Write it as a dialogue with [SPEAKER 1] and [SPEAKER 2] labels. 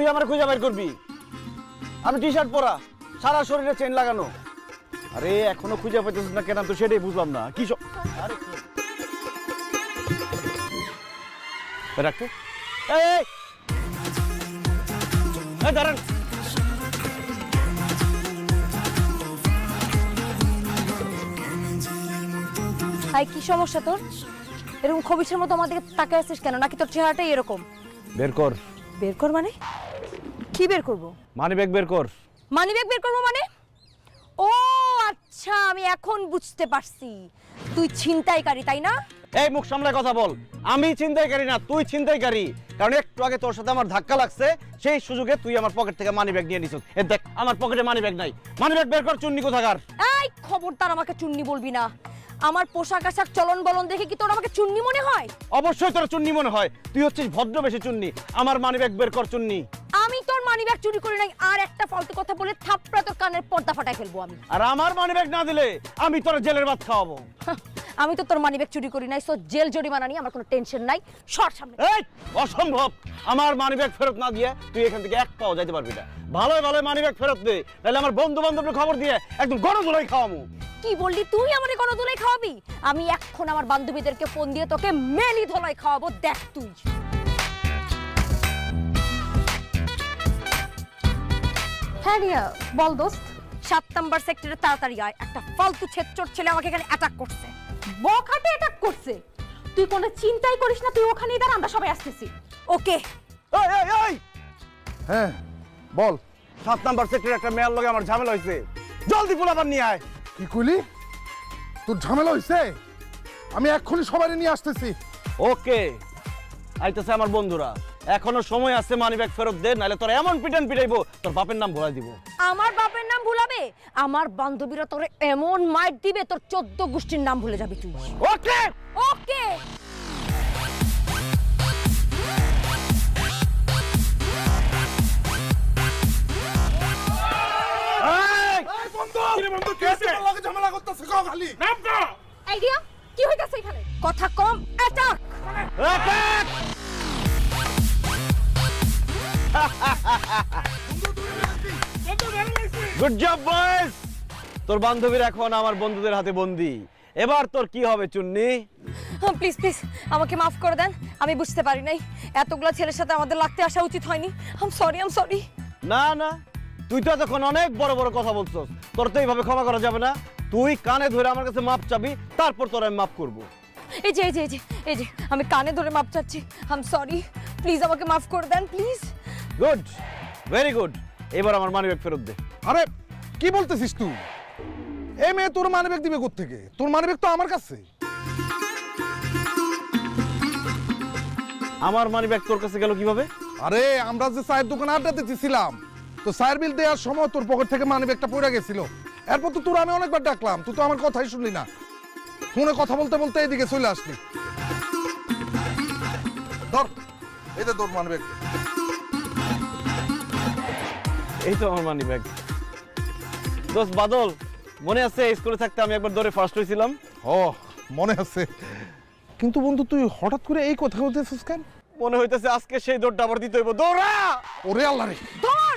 [SPEAKER 1] তুই আমার খুঁজে বের করবি? আমি টি শার্ট পরা, সারা শরীরে চেন লাগানো। আরে এখনো খুঁজে পাইতেছিস না কেন? তো সেটাই বুঝলাম না। কি আরে রাখতো এই দাঁড়ান।
[SPEAKER 2] হাই, কি সমস্যা তোর? এরকম খবিসের মতো আমাদের তাকায় আছিস কেন? নাকি তোর চেহারাটাই এরকম?
[SPEAKER 1] বের কর।
[SPEAKER 2] বের কর মানে? কি বের করব?
[SPEAKER 1] মানি ব্যাগ বের কর।
[SPEAKER 2] মানি ব্যাগ বের করব মানে? ও আচ্ছা, আমি এখন বুঝতে পারছি। তুই ছিনতাইকারী, তাই না?
[SPEAKER 1] এই মুখ সামলায় কথা বল। আমি ছিনতাইকারী না, তুই ছিনতাইকারী। কারণ একটু আগে তোর সাথে আমার ধাক্কা লাগছে, সেই সুযোগে তুই আমার পকেট থেকে মানি ব্যাগ নিয়ে নিছিস। এই দেখ, আমার পকেটে মানি ব্যাগ নাই। মানি ব্যাগ বের কর, চুন্নি কোথাকার।
[SPEAKER 2] এই খবরদার আমাকে চুন্নি বলবি না। আমার পোশাক আশাক চলন বলন দেখে কি তোর আমাকে চুন্নি মনে হয়?
[SPEAKER 1] অবশ্যই তোর চুন্নি মনে হয়। তুই হচ্ছিস ভদ্রবেশী চুন্নি। আমার মানি ব্যাগ বের কর চুন্নি।
[SPEAKER 2] আমি তোর মানি ব্যাগ চুরি করি নাই। আর একটা ফালতু কথা বলে থাপড়া তোর কানের পর্দা ফাটাই ফেলবো আমি।
[SPEAKER 1] আর আমার মানি ব্যাগ না দিলে আমি তোর জেলের ভাত খাওয়াবো।
[SPEAKER 2] আমি তো তোর মানি ব্যাগ চুরি করি নাই, সো জেল জরিমানা নিয়ে আমার কোনো টেনশন নাই। সর সামনে।
[SPEAKER 1] এই অসম্ভব। আমার মানি ব্যাগ ফেরত না দিয়ে তুই এখান থেকে এক পাও যাইতে পারবি না। ভালোই ভালো মানি ব্যাগ ফেরত দে, তাহলে আমার বন্ধু বান্ধবদের খবর দিয়ে একদম গণধোলাই খাওয়ামু।
[SPEAKER 2] কি বললি তুই? আমারে কোনো ধুলাই খাওয়াবি? আমি এখন আমার বান্ধবীদেরকে ফোন দিয়ে তোকে মেলি ধলাই খাওয়াবো, দেখ তুই। হ্যাঁ রিয়া, বল দোস্ত। 7 নাম্বার সেক্টরে তাড়াতাড়ি আয়। একটা ফালতু ছেচ্চর ছেলে আমাকে এখানে অ্যাটাক করছে।
[SPEAKER 3] বখাটে অ্যাটাক করছে? তুই কোনো চিন্তাই করিস না, তুই ওখানেই দাঁড়া, আমরা সবাই আসতেছি।
[SPEAKER 2] ওকে।
[SPEAKER 1] এই এই এই
[SPEAKER 4] হ্যাঁ বল।
[SPEAKER 1] 7 নাম্বার সেক্টরে একটা মেয়ের লগে আমার ঝামেলা হইছে। জলদি পোলাপান নিয়ে আয়।
[SPEAKER 4] কি কইলি? তোর ঝামেলা হইছে? আমি এক্ষুনি সবাই নিয়ে আসতেছি।
[SPEAKER 1] ওকে, আইতেছে আমার বন্ধুরা। এখনো সময় আছে, মানি ব্যাগ ফেরত দে, নাহলে তোর এমন পিটান পিটাইবো তোর বাপের নাম ভুলাই দিব।
[SPEAKER 2] আমার বাপের নাম ভুলাবে? আমার বান্ধবীরা তোরে এমন মাইর দিবে তোর 14 গোষ্ঠীর নাম ভুলে যাবি তুই।
[SPEAKER 1] ওকে
[SPEAKER 2] ওকে।
[SPEAKER 1] এই
[SPEAKER 4] বন্ধু কেসে লাগে ঝামেলা করতেছে কও খালি।
[SPEAKER 1] নাম কা
[SPEAKER 3] এই রিয়া, কি হইতাছে এখানে?
[SPEAKER 2] কথা কম, attack.
[SPEAKER 1] Attack. Good job boys. তোর বান্ধবীর এখন আমার বন্ধুদের হাতে বন্দি। এবার তোর কি হবে চুন্নি?
[SPEAKER 2] প্লিজ প্লিজ আমাকে মাফ করে দেন। আমি বুঝতে পারি নাই এতগুলা ছেলের সাথে আমাদের লাগতে আসা উচিত হয়নি। আম সরি।
[SPEAKER 1] না না, তুই তো এতক্ষণ অনেক বড় বড় কথা বলছস। তোর তো এইভাবে ক্ষমা করা যাবে না। তুই কানে ধরে আমার কাছে মাপ চাবি, তারপর তোর আমি মাফ করবো।
[SPEAKER 2] এই যে আমি কানে ধরে মাপ চাচ্ছি। আম সরি, প্লিজ আমাকে মাফ করে দেন প্লিজ।
[SPEAKER 1] Good, very good. এবার আমার মানি ব্যাগ ফেরত দে।
[SPEAKER 4] আরে কি বলতেছিস তুই? এই মেয়ে তোর মানিব্যাগ দিবে কোত্থেকে? তোর মানিব্যাগ তো আমার কাছে।
[SPEAKER 1] আমার মানি ব্যাগ তোর কাছে গেল কিভাবে?
[SPEAKER 4] আরে আমরা যে চায়ের দোকানে আড্ডা দিতেছিলাম, তো চায়ের বিল দেওয়ার সময় তোর পকেট থেকে মানিব্যাগটা পড়ে গেছিল। এরপর তো তোর আমি অনেকবার ডাকলাম, তুই তো আমার কথাই শুনলি না। ফোনে কথা বলতে বলতে এদিকে চলে আসলি। ধর, এই যে তোর মানিব্যাগ।
[SPEAKER 1] এই তো আমার মানি ব্যাগ। দোস্ত বাদল, মনে আছে স্কুলে থাকতে আমি একবার দৌড়ে ফার্স্ট হয়েছিলাম?
[SPEAKER 4] ও মনে আছে, কিন্তু বন্ধু তুই হঠাৎ করে এই কথা বলতেছিস কেন?
[SPEAKER 1] মনে হইতেছে আজকে সেই দৌড়টা আবার দিতে হইব। দৌড়া!
[SPEAKER 4] ওরে আল্লাহ রে।
[SPEAKER 2] ধর